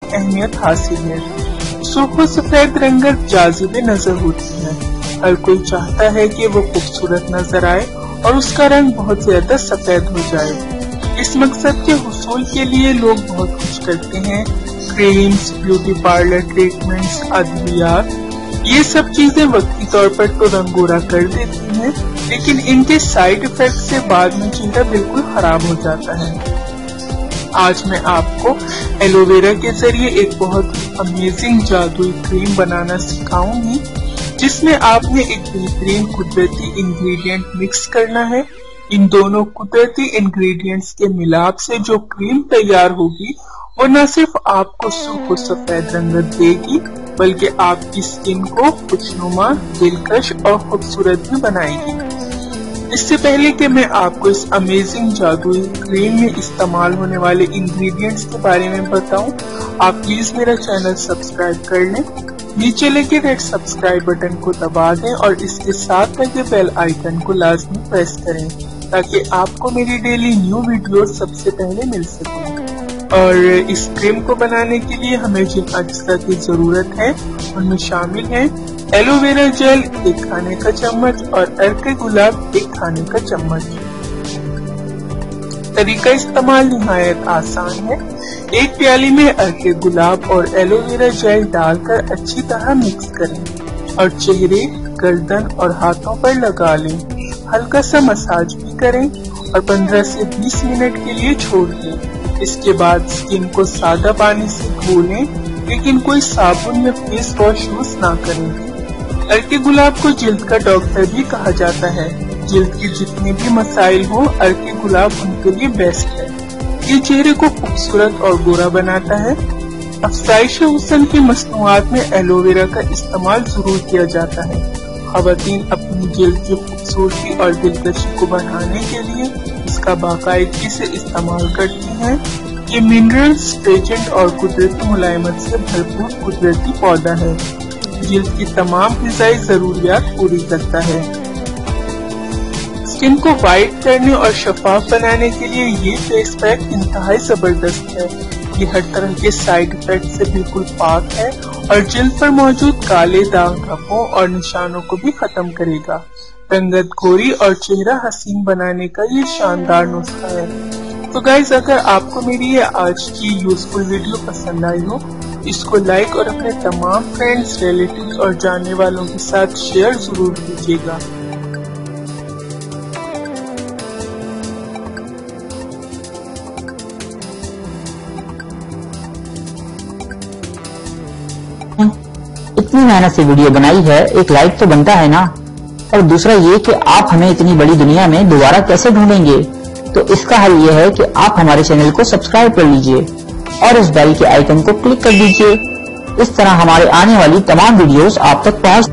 अहमियत हासिल है। सुर्ख सफेद रंगत जाज़िबे नजर होती है। हर कोई चाहता है कि वो खूबसूरत नजर आए और उसका रंग बहुत ज्यादा सफेद हो जाए। इस मकसद के हुसूल के लिए लोग बहुत कुछ करते हैं। क्रीम्स, ब्यूटी पार्लर ट्रीटमेंट्स, अद्वियात, ये सब चीजें वक्ती तौर पर तो रंग गोरा कर देती हैं, लेकिन इनके साइड इफेक्ट से बाद में चेहरा बिल्कुल खराब हो जाता है। आज मैं आपको एलोवेरा के जरिए एक बहुत अमेजिंग जादुई क्रीम बनाना सिखाऊंगी, जिसमें आपने एक बेहतरीन कुदरती इंग्रेडिएंट मिक्स करना है। इन दोनों कुदरती इंग्रेडिएंट्स के मिलाप से जो क्रीम तैयार होगी वो न सिर्फ आपको सुर्ख सफेद रंगत देगी, बल्कि आपकी स्किन को खुशनुमा, दिलकश और खूबसूरत भी बनाएगी। इससे पहले कि मैं आपको इस अमेजिंग जादुई क्रीम में इस्तेमाल होने वाले इंग्रेडिएंट्स के बारे में बताऊं, आप प्लीज मेरा चैनल सब्सक्राइब कर लें। नीचे लगे रेड सब्सक्राइब बटन को दबा दें और इसके साथ लगे बेल आइकन को लाजमी प्रेस करें, ताकि आपको मेरी डेली न्यू वीडियो सबसे पहले मिल सके। और इस क्रीम को बनाने के लिए हमें जिन अज्जा की जरूरत है उनमें शामिल है एलोवेरा जेल 1 खाने का चम्मच और अर्के गुलाब 1 खाने का चम्मच। तरीका इस्तेमाल निहायत आसान है। एक प्याली में अर्के गुलाब और एलोवेरा जेल डालकर अच्छी तरह मिक्स करें और चेहरे, गर्दन और हाथों पर लगा लें। हल्का सा मसाज भी करें और 15 से 20 मिनट के लिए छोड़ दें। इसके बाद स्किन को सादा पानी से धो लें, लेकिन कोई साबुन या फेस वॉश यूज ना करें। अर्के गुलाब को जिल्द का डॉक्टर भी कहा जाता है। जिल्द के जितने भी मसाइल हो, अर्के गुलाब उनके लिए बेस्ट है। ये चेहरे को खूबसूरत और गोरा बनाता है। अफसाइश हुस्न की मसनूआत में एलोवेरा का इस्तेमाल जरूर किया जाता है। खवातीन अपनी जिल्द की खूबसूरती और दिलकशी को बढ़ाने के लिए इसका बाकायदगी से इस्तेमाल करती हैं। ये मिनरल, स्ट्रेचेंट और कुदरती मुलायमत से भरपूर कुदरती पौधा है। जिल्द की तमाम ग़िज़ाई ज़रूरियात पूरी करता है। स्किन को वाइट करने और शफाफ बनाने के लिए ये फेस पैक इंतहाई जबरदस्त है। ये हर तरह के साइड इफेक्ट से बिल्कुल पाक है और जिल्द पर मौजूद काले दाग, धब्बों और निशानों को भी खत्म करेगा। रंगत गोरी और चेहरा हसीन बनाने का ये शानदार नुस्खा है। तो गाइज, अगर आपको मेरी ये आज की यूजफुल वीडियो पसंद आई हो, इसको लाइक और अपने तमाम फ्रेंड्स, रिलेटिव्स और जानने वालों के साथ शेयर जरूर कीजिएगा। इतनी मेहनत से वीडियो बनाई है, एक लाइक तो बनता है ना। और दूसरा ये कि आप हमें इतनी बड़ी दुनिया में दोबारा कैसे ढूंढेंगे, तो इसका हल ये है कि आप हमारे चैनल को सब्सक्राइब कर लीजिए और इस बेल के आइकन को क्लिक कर दीजिए। इस तरह हमारे आने वाली तमाम वीडियोस आप तक पहुंच